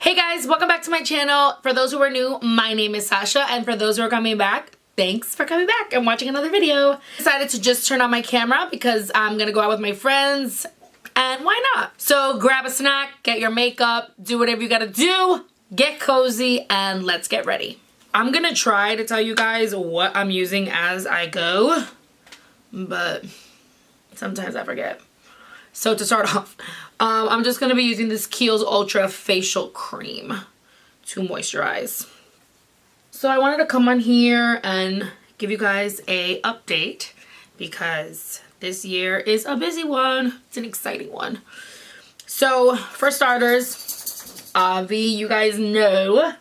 Hey guys, welcome back to my channel. For those who are new, my name is Sasha, and for those who are coming back, thanks for coming back and watching another video. I decided to just turn on my camera because I'm gonna go out with my friends, and why not? So grab a snack, get your makeup, do whatever you gotta do, get cozy, and let's get ready. I'm gonna try to tell you guys what I'm using as I go, but sometimes I forget. So to start off, I'm just going to be using this Kiehl's Ultra Facial Cream to moisturize. So I wanted to come on here and give you guys a update because this year is a busy one. It's an exciting one. So for starters, you guys know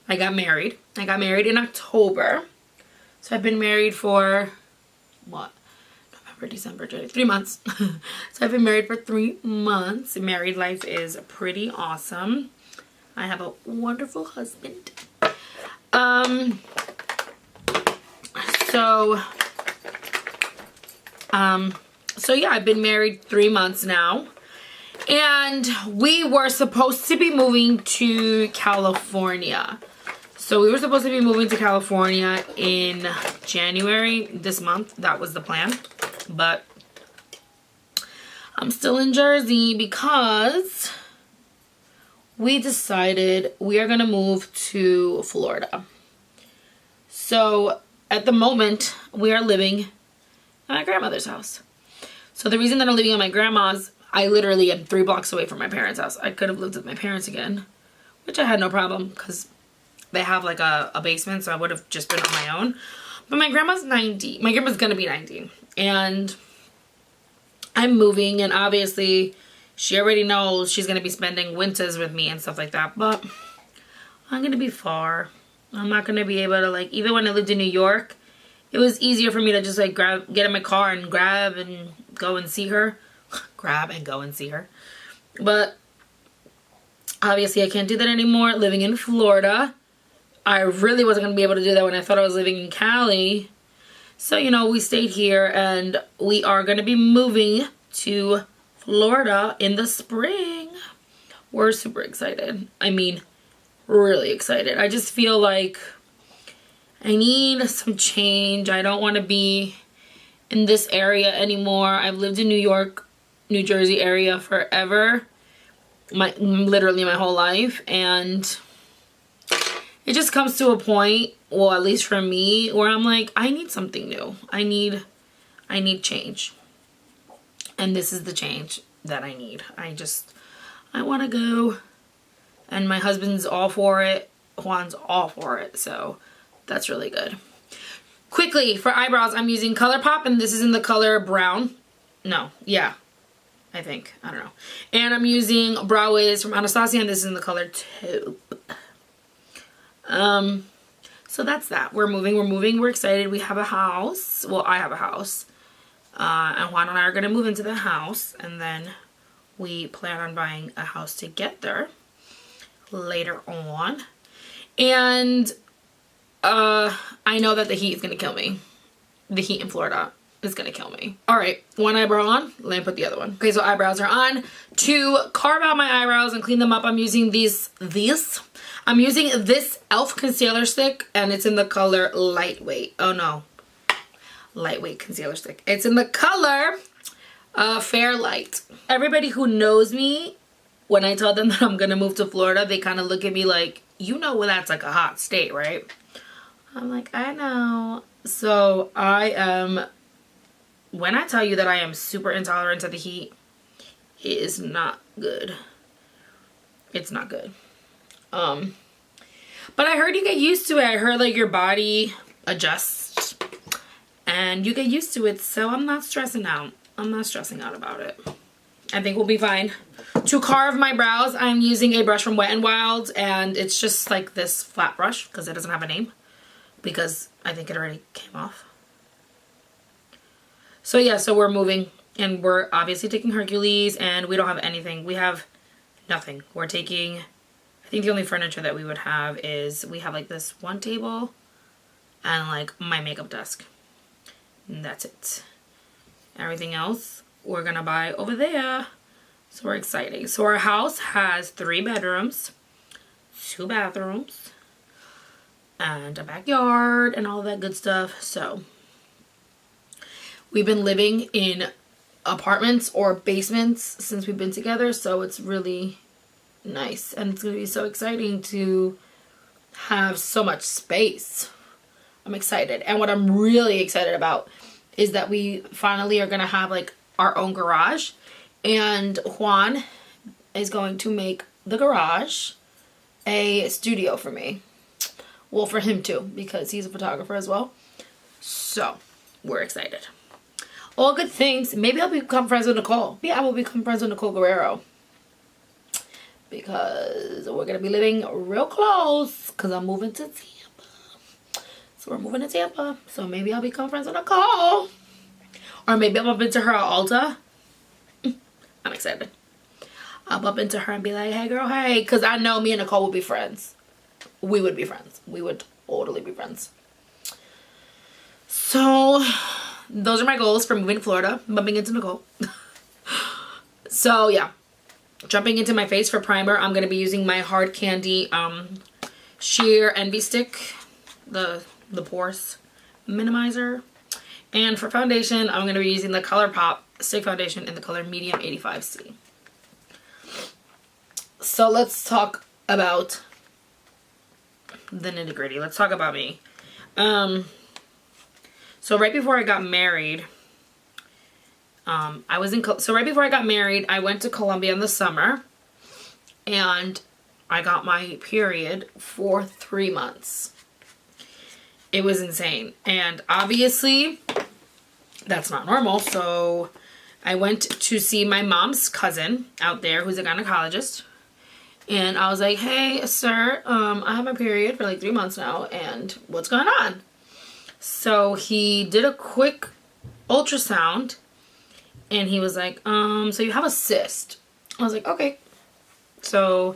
I got married. I got married in October. So I've been married for, what? December, January, 3 months. So I've been married for 3 months. Married life is pretty awesome. I have a wonderful husband. So yeah, I've been married 3 months now, and we were supposed to be moving to California. So we were supposed to be moving to California in January this month. That was the plan. But I'm still in Jersey because we decided we are going to move to Florida. So at the moment, we are living at my grandmother's house. So the reason that I'm living at my grandma's, I literally am 3 blocks away from my parents' house. I could have lived with my parents again, which I had no problem because they have like a basement, so I would have just been on my own. But my grandma's 90. My grandma's going to be 90. And I'm moving, and obviously she already knows she's going to be spending winters with me and stuff like that. But I'm going to be far. I'm not going to be able to, like, even when I lived in New York, it was easier for me to just, like, get in my car and grab and go and see her. Grab and go and see her. But obviously I can't do that anymore. Living in Florida, I really wasn't going to be able to do that when I thought I was living in Cali. So, you know, we stayed here, and we are going to be moving to Florida in the spring. We're super excited. I mean, really excited. I just feel like I need some change. I don't want to be in this area anymore. I've lived in New York, New Jersey area forever. Literally my whole life. And it just comes to a point, well, at least for me, where I'm like, I need something new. I need change. And this is the change that I need. I want to go. And my husband's all for it. Juan's all for it. So that's really good. Quickly, for eyebrows, I'm using ColourPop, and this is in the color brown. No, yeah. I think. I don't know. And I'm using Brow Wiz from Anastasia, and this is in the color taupe. So that's that. We're moving. We're excited. We have a house. Well, I have a house. And Juan and I are going to move into the house. And then we plan on buying a house together later on. And I know that the heat is going to kill me. The heat in Florida is going to kill me. Alright, one eyebrow on. Let me put the other one. Okay, so eyebrows are on. To carve out my eyebrows and clean them up, I'm using I'm using this e.l.f. concealer stick, and it's in the color Lightweight. Oh no. Lightweight concealer stick. It's in the color Fair Light. Everybody who knows me, when I tell them that I'm going to move to Florida, they kind of look at me like, you know, well, that's like a hot state, right? I'm like, I know. So when I tell you that I am super intolerant to the heat, it is not good. It's not good. But I heard you get used to it. I heard like your body adjusts and you get used to it. So I'm not stressing out. I'm not stressing out about it. I think we'll be fine. To carve my brows, I'm using a brush from Wet n Wild, and it's just like this flat brush because it doesn't have a name, because I think it already came off. So yeah, so we're moving, and we're obviously taking Hercules, and we don't have anything. We have nothing. We're taking, I think the only furniture that we would have is, we have like this one table and like my makeup desk. And that's it. Everything else we're gonna buy over there. So we're excited. So our house has 3 bedrooms, 2 bathrooms and a backyard and all that good stuff. So we've been living in apartments or basements since we've been together, so it's really nice, and it's gonna be so exciting to have so much space. I'm excited. And what I'm really excited about is that we finally are gonna have like our own garage, and Juan is going to make the garage a studio for me. Well, for him too, because he's a photographer as well. So we're excited. All good things. Maybe I'll become friends with Nicole. Yeah, I will become friends with Nicole Guerrero, because we're gonna be living real close, because I'm moving to Tampa. So we're moving to Tampa. So maybe I'll become friends with Nicole, or maybe I'll bump into her at Ulta. I'm excited. I'll bump into her and be like, hey girl, hey, because I know me and Nicole will be friends. We would be friends. We would totally be friends. So those are my goals for moving to Florida, bumping into Nicole. So yeah, jumping into my face for primer, I'm going to be using my Hard Candy Sheer Envy Stick, the Pores Minimizer. And for foundation, I'm going to be using the ColourPop Stick Foundation in the color Medium 85C. So let's talk about the nitty-gritty. Let's talk about me. So right before I got married, right before I got married, I went to Colombia in the summer, and I got my period for 3 months. It was insane, and obviously that's not normal. So I went to see my mom's cousin out there, who's a gynecologist, and I was like, hey sir, I have my period for like 3 months now, and what's going on? So he did a quick ultrasound, and he was like, so you have a cyst. I was like, okay. So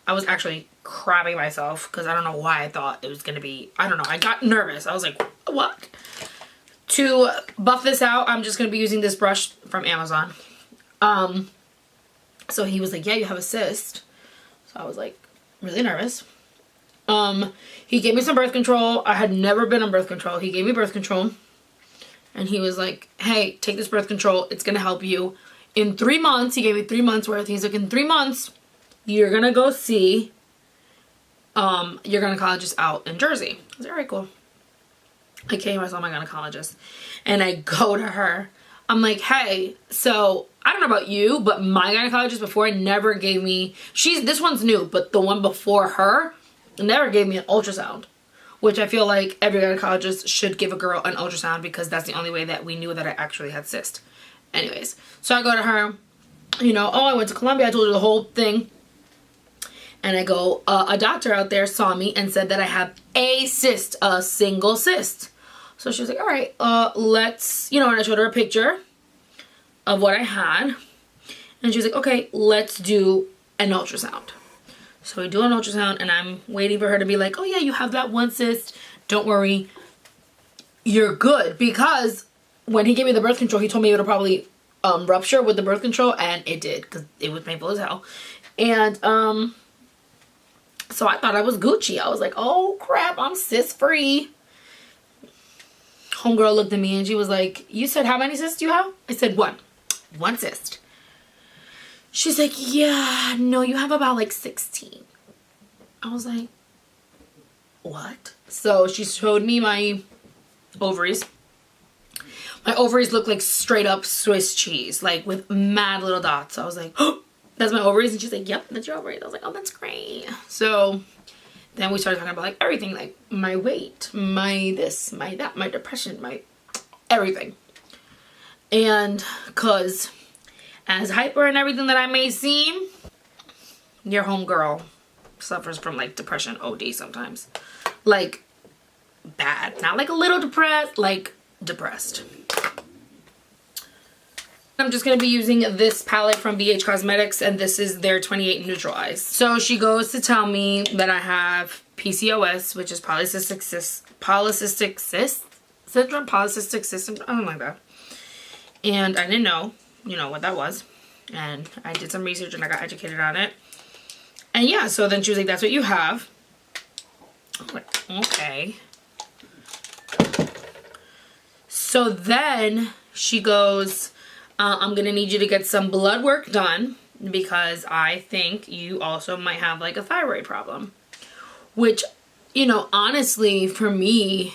I was actually crapping myself, because I don't know why I thought it was going to be, I don't know. I got nervous. I was like, what? To buff this out, I'm just going to be using this brush from Amazon. So he was like, yeah, you have a cyst. So I was like really nervous. He gave me some birth control. I had never been on birth control. He gave me birth control, and he was like, hey, take this birth control. It's going to help you. In 3 months, he gave me 3 months worth. He's like, in 3 months, you're going to go see your gynecologist out in Jersey. I was like, all right, cool. I came, I saw my gynecologist, and I go to her. I'm like, hey, so I don't know about you, but my gynecologist before never gave me, this one's new, but the one before her never gave me an ultrasound, which I feel like every gynecologist should give a girl an ultrasound, because that's the only way that we knew that I actually had cyst. Anyways, so I go to her, you know, oh, I went to Colombia, I told her the whole thing. And I go, a doctor out there saw me and said that I have a cyst, a single cyst. So she was like, all right, let's, you know, and I showed her a picture of what I had. And she was like, okay, let's do an ultrasound. So we do an ultrasound, and I'm waiting for her to be like, oh yeah, you have that one cyst. Don't worry, you're good. Because when he gave me the birth control, he told me it would probably rupture with the birth control, and it did, because it was painful as hell. And so I thought I was Gucci. I was like, oh crap, I'm cyst-free. Homegirl looked at me and she was like, you said how many cysts do you have? I said one cyst. She's like, yeah, no, you have about like 16. I was like, what? So she showed me my ovaries. My ovaries look like straight up Swiss cheese, like with mad little dots. I was like, oh, that's my ovaries. And she's like, yep, that's your ovaries. I was like, oh, that's great. So then we started talking about like everything, like my weight, my this, my that, my depression, my everything. And cause as hyper and everything that I may seem, your homegirl suffers from like depression OD sometimes. Like bad. Not like a little depressed, like depressed. I'm just going to be using this palette from BH Cosmetics, and this is their 28 Neutral Eyes. So she goes to tell me that I have PCOS, which is polycystic cyst syndrome, I don't like that. And I didn't know, you know, what that was. And I did some research and I got educated on it. And yeah, so then she was like, that's what you have. I'm like, okay. So then she goes, I'm gonna need you to get some blood work done because I think you also might have like a thyroid problem. Which, you know, honestly, for me,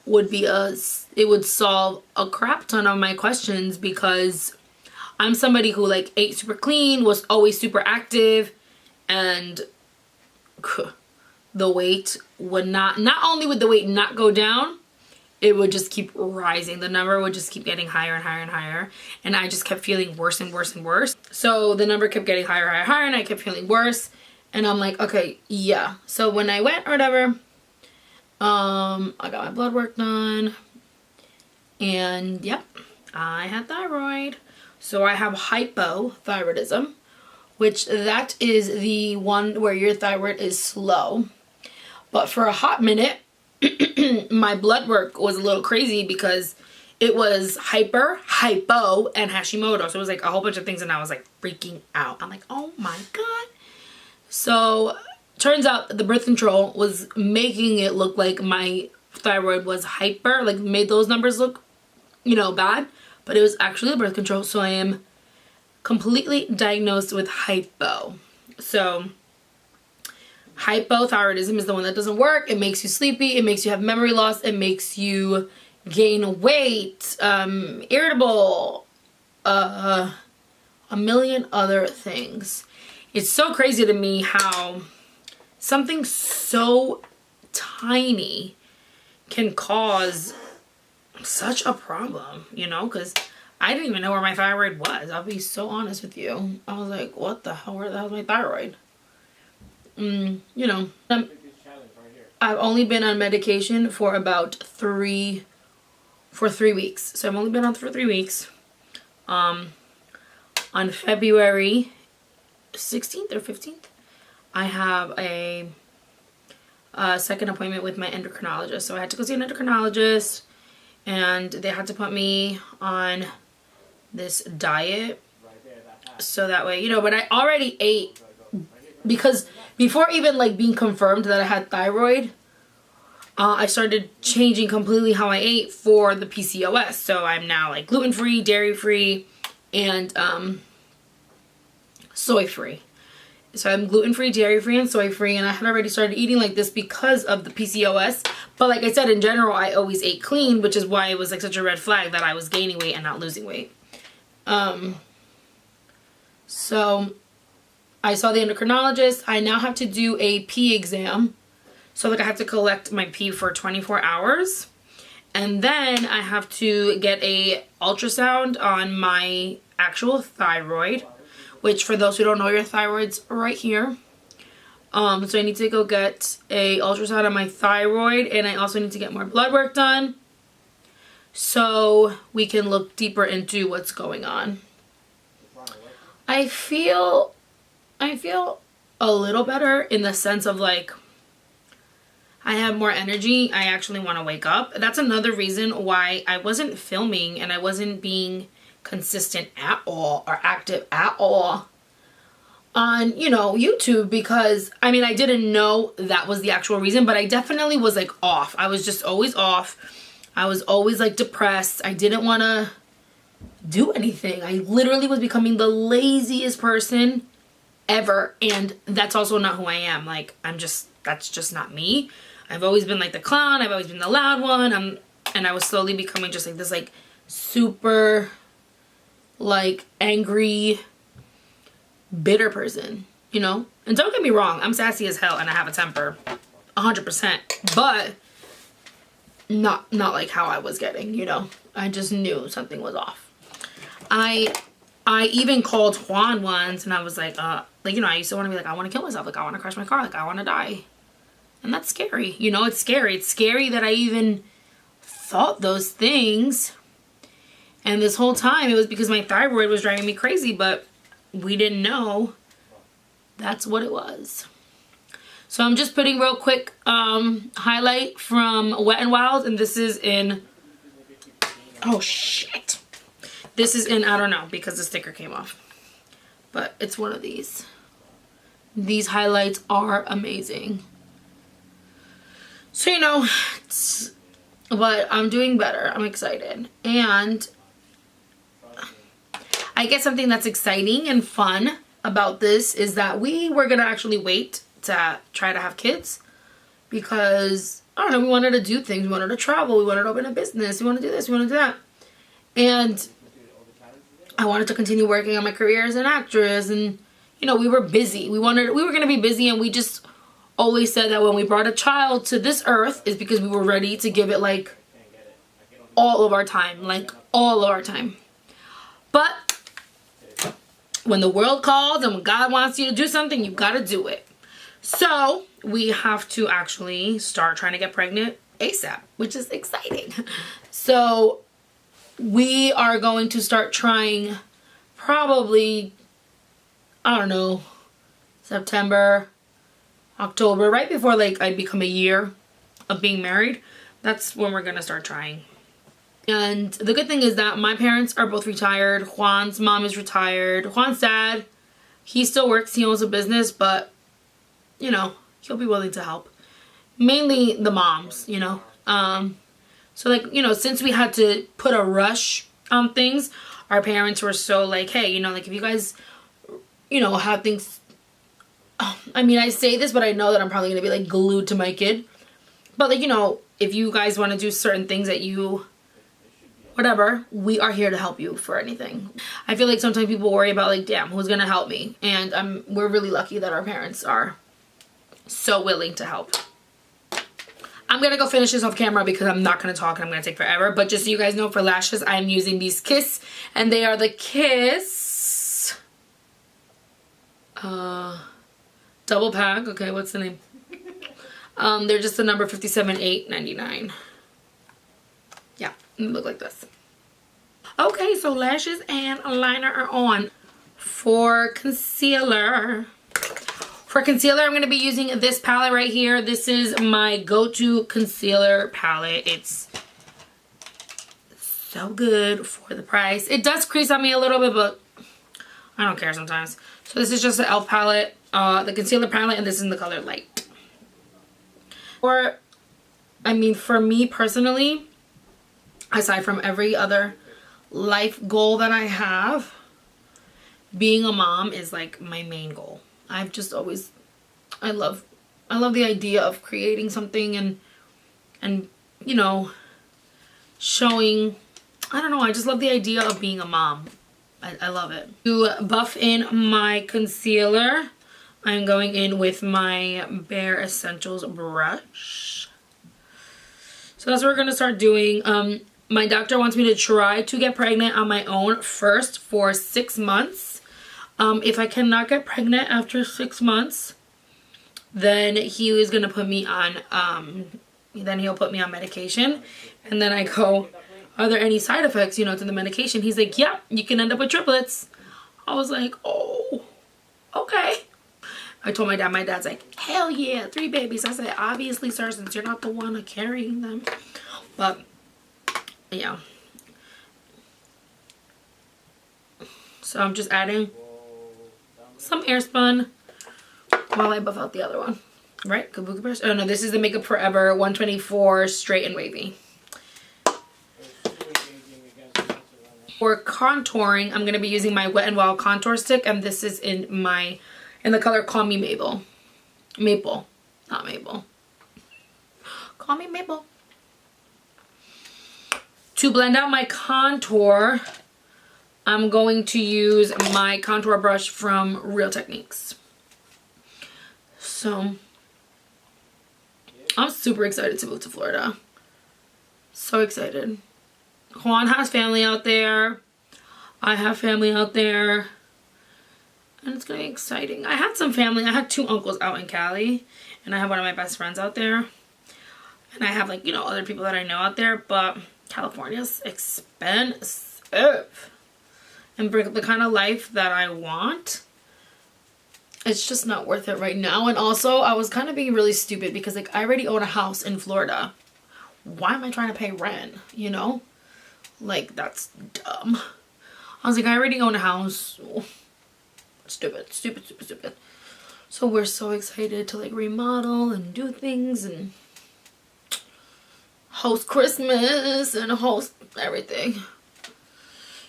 it would solve a crap ton of my questions, because I'm somebody who like ate super clean, was always super active, and the weight would not only would the weight not go down, it would just keep rising. The number would just keep getting higher and higher and higher, and I just kept feeling worse and worse and worse. So the number kept getting higher, higher, higher, and I kept feeling worse. And I'm like, okay, yeah. So when I went or whatever, I got my blood work done, and yep, I had thyroid. So I have hypothyroidism, which that is the one where your thyroid is slow. But for a hot minute, my blood work was a little crazy because it was hypo, and Hashimoto. So it was like a whole bunch of things, and I was like freaking out. I'm like, oh my God. So turns out the birth control was making it look like my thyroid was hyper, like made those numbers look, you know, bad. But it was actually the birth control. So I am completely diagnosed with hypo. So hypothyroidism is the one that doesn't work. It makes you sleepy. It makes you have memory loss. It makes you gain weight, irritable, a million other things. It's so crazy to me how something so tiny can cause such a problem, you know, because I didn't even know where my thyroid was. I'll be so honest with you. I was like, what the hell, where the hell's my thyroid? You know, I've only been on medication for about 3 weeks. So I've only been on for 3 weeks. On February 16th or 15th, I have a second appointment with my endocrinologist. So I had to go see an endocrinologist, and they had to put me on this diet so that way, you know, but I already ate, because before even like being confirmed that I had thyroid, I started changing completely how I ate for the PCOS. So I'm now like gluten-free, dairy-free, and soy-free. So I'm gluten-free, dairy-free, and soy-free, and I had already started eating like this because of the PCOS. But like I said, in general, I always ate clean, which is why it was like such a red flag that I was gaining weight and not losing weight. So I saw the endocrinologist. I now have to do a pee exam. So like I have to collect my pee for 24 hours. And then I have to get a ultrasound on my actual thyroid, which for those who don't know, your thyroid's right here. So I need to go get a ultrasound on my thyroid, and I also need to get more blood work done so we can look deeper into what's going on. I feel a little better in the sense of like I have more energy. I actually want to wake up. That's another reason why I wasn't filming and I wasn't being consistent at all or active at all on, you know, YouTube, because I mean, I didn't know that was the actual reason, but I definitely was like off. I was just always off. I was always like depressed. I didn't want to do anything. I literally was becoming the laziest person ever, and that's also not who I am. Like, that's just not me. I've always been like the clown. I've always been the loud one. And I was slowly becoming just like this like super like angry, bitter person, you know? And don't get me wrong, I'm sassy as hell and I have a temper 100%, but not like how I was getting, you know? I just knew something was off. I even called Juan once and I was like, you know, I used to want to be like, I want to kill myself. Like, I want to crash my car. Like, I want to die. And that's scary. You know, it's scary. It's scary that I even thought those things. And this whole time it was because my thyroid was driving me crazy, but we didn't know that's what it was. So I'm just putting real quick highlight from Wet n Wild, and this is in, oh shit. This is in, I don't know, because the sticker came off. But it's one of these. These highlights are amazing. So, you know, but I'm doing better. I'm excited. And I guess something that's exciting and fun about this is that we were going to actually wait to try to have kids because, I don't know, we wanted to do things. We wanted to travel. We wanted to open a business. We wanted to do this. We wanted to do that. And I wanted to continue working on my career as an actress. And, you know, we were busy. We were going to be busy, and we just always said that when we brought a child to this earth is because we were ready to give it, like, all of our time. Like, all of our time. But when the world calls and when God wants you to do something, you got to do it. So we have to actually start trying to get pregnant ASAP, which is exciting. So we are going to start trying probably, I don't know, September, October, right before like I become a year of being married. That's when we're going to start trying. And the good thing is that my parents are both retired. Juan's mom is retired. Juan's dad, he still works. He owns a business, but, you know, he'll be willing to help. Mainly the moms, you know. So, like, you know, since we had to put a rush on things, our parents were so like, hey, you know, like, if you guys, you know, have things... I mean, I say this, but I know that I'm probably going to be, like, glued to my kid. But, like, you know, if you guys want to do certain things that you... whatever, we are here to help you for anything. I feel like sometimes people worry about, like, damn, who's gonna help me? And we're really lucky that our parents are so willing to help. I'm gonna go finish this off camera because I'm not gonna talk and I'm gonna take forever. But just so you guys know, for lashes, I'm using these Kiss, and they are the Kiss double pack. Okay, what's the name? They're just the number 57,899. Yeah, they look like this. Okay, so lashes and liner are on. For concealer, I'm going to be using this palette right here. This is my go-to concealer palette. It's so good for the price. It does crease on me a little bit, but I don't care sometimes. So this is just the e.l.f. palette, the concealer palette, and this is in the color Light. Or, I mean, for me personally, aside from every other life goal that I have, being a mom is like my main goal. I've just always, I love the idea of creating something and you know, showing, I don't know, I just love the idea of being a mom. I love it. To buff in my concealer, I'm going in with my Bare Essentials brush. So that's what we're going to start doing. My doctor wants me to try to get pregnant on my own first for 6 months. If I cannot get pregnant after 6 months, then he is going to put me on, then he'll put me on medication. And then I go, are there any side effects, you know, to the medication? He's like, yeah, you can end up with triplets. I was like, oh, okay. I told my dad's like, hell yeah, 3 babies. I said, obviously, sir, since you're not the one carrying them. But, yeah. So I'm just adding some airspun while I buff out the other one. Right? Kabuki brush. Oh, no, this is the Makeup Forever 124 Straight and Wavy. For contouring, I'm going to be using my Wet n Wild contour stick, and this is in the color Call Me Mabel. Maple, not Mabel. Call Me Mabel. To blend out my contour, I'm going to use my contour brush from Real Techniques. So, I'm super excited to move to Florida. So excited. Juan has family out there. I have family out there. And it's going to be exciting. I had some family. I had 2 uncles out in Cali. And I have one of my best friends out there. And I have, like, you know, other people that I know out there. But California's expensive. And for the kind of life that I want, it's just not worth it right now. And also, I was kind of being really stupid because, like, I already own a house in Florida. Why am I trying to pay rent, you know? Like, that's dumb. I was like, I already own a house. Stupid. So we're so excited to like remodel and do things and host Christmas and host everything.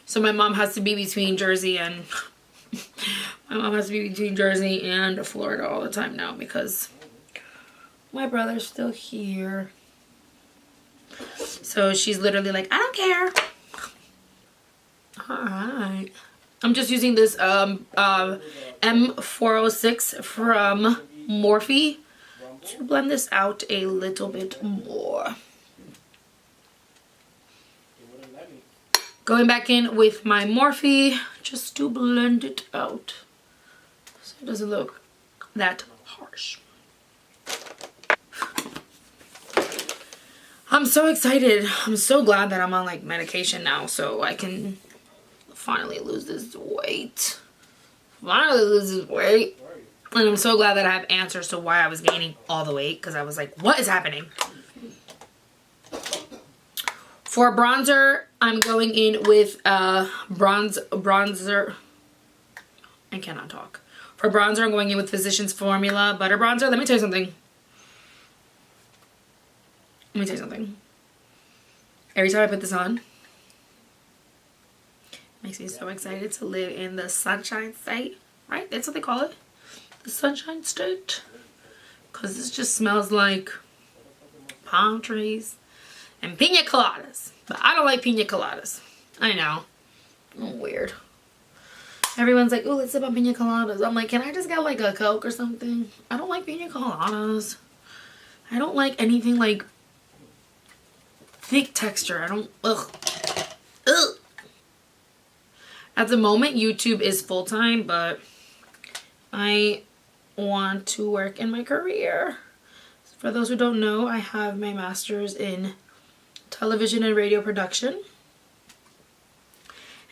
So my mom has to be between Jersey and Florida all the time now because my brother's still here. So she's literally like, I don't care. Alright. I'm just using this M406 from Morphe to blend this out a little bit more. Going back in with my Morphe just to blend it out so it doesn't look that harsh. I'm so excited. I'm so glad that I'm on like medication now so I can finally lose this weight. And I'm so glad that I have answers to why I was gaining all the weight because I was like, what is happening? For bronzer, I'm going in with bronzer. I cannot talk. For bronzer, I'm going in with Physicians Formula Butter Bronzer. Let me tell you something. Every time I put this on, it makes me so excited to live in the sunshine state. Right? That's what they call it. The sunshine state. Because this just smells like palm trees and pina coladas. But I don't like pina coladas. I know. I'm weird. Everyone's like, oh, let's sip on pina coladas. I'm like, can I just get like a Coke or something? I don't like pina coladas. I don't like anything like thick texture. I don't, ugh. At the moment, YouTube is full-time, but I want to work in my career. For those who don't know, I have my master's in television and radio production.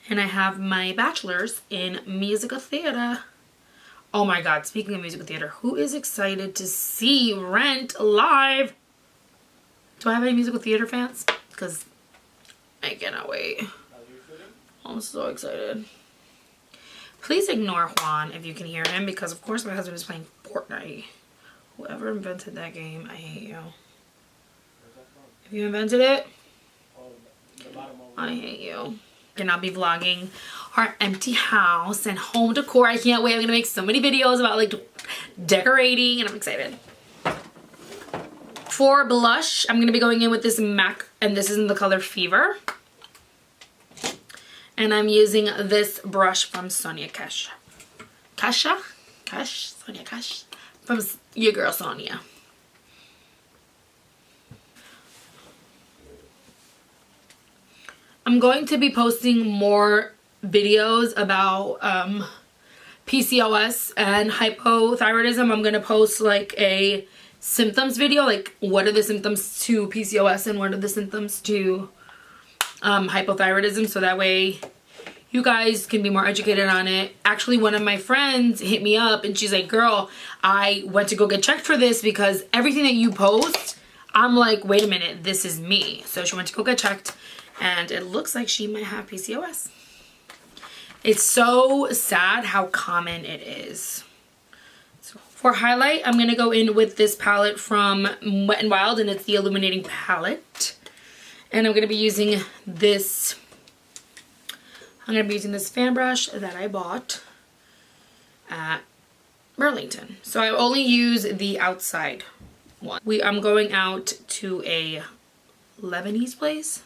And I have my bachelor's in musical theater. Oh my god, speaking of musical theater, who is excited to see Rent live? Do I have any musical theater fans? Because I cannot wait. I'm so excited. Please ignore Juan if you can hear him because of course my husband is playing Fortnite. Whoever invented that game, I hate you. If you invented it, I hate you. And I'll be vlogging our empty house and home decor. I can't wait. I'm gonna make so many videos about like decorating and I'm excited. For blush, I'm gonna be going in with this MAC and this is in the color Fever. And I'm using this brush from Sonia Cash. Sonia Cash. From your girl Sonia. I'm going to be posting more videos about PCOS and hypothyroidism. I'm going to post like a symptoms video, like what are the symptoms to PCOS and what are the symptoms to hypothyroidism, so that way you guys can be more educated on it. Actually, one of my friends hit me up and she's like, girl, I went to go get checked for this because everything that you post, I'm like, wait a minute, this is me. So she went to go get checked and it looks like she might have PCOS. It's so sad how common it is. So for highlight, I'm going to go in with this palette from Wet n Wild and it's the Illuminating palette. And I'm going to be using this fan brush that I bought at Burlington. So I only use the outside one. I'm going out to a Lebanese place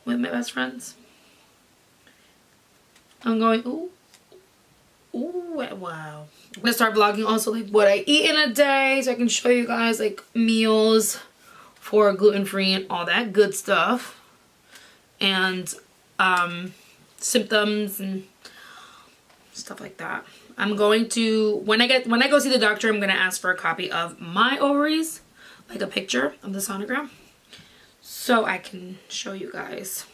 with my best friends. I'm going, ooh, wow. I'm gonna start vlogging also like what I eat in a day so I can show you guys like meals for gluten-free and all that good stuff. And symptoms and stuff like that. I'm going to, when I go see the doctor, I'm going to ask for a copy of my ovaries, like a picture of the sonogram, so I can show you guys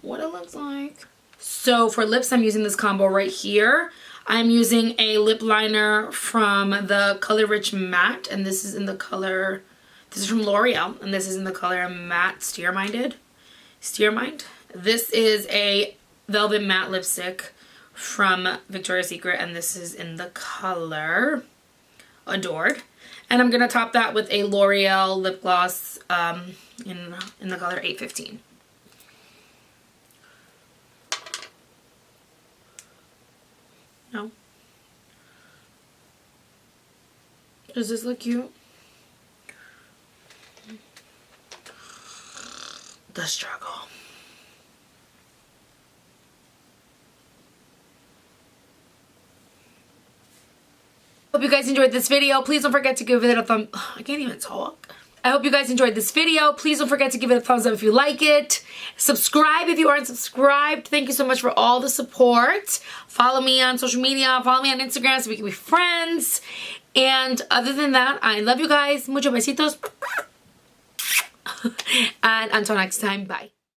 what it looks like. So for lips, I'm using this combo right here. I'm using a lip liner from the Color Rich Matte, and this is in the color, this is from L'Oreal, and this is in the color Matte Steermind. This is a velvet matte lipstick from Victoria's Secret, and this is in the color Adored. And I'm going to top that with a L'Oreal lip gloss in the color 815. No. Does this look cute? The struggle. Hope you guys enjoyed this video. Please don't forget to give it a thumb. I can't even talk. I hope you guys enjoyed this video. Please don't forget to give it a thumbs up if you like it. Subscribe if you aren't subscribed. Thank you so much for all the support. Follow me on social media. Follow me on Instagram so we can be friends. And other than that, I love you guys. Muchos besitos. And until next time, bye.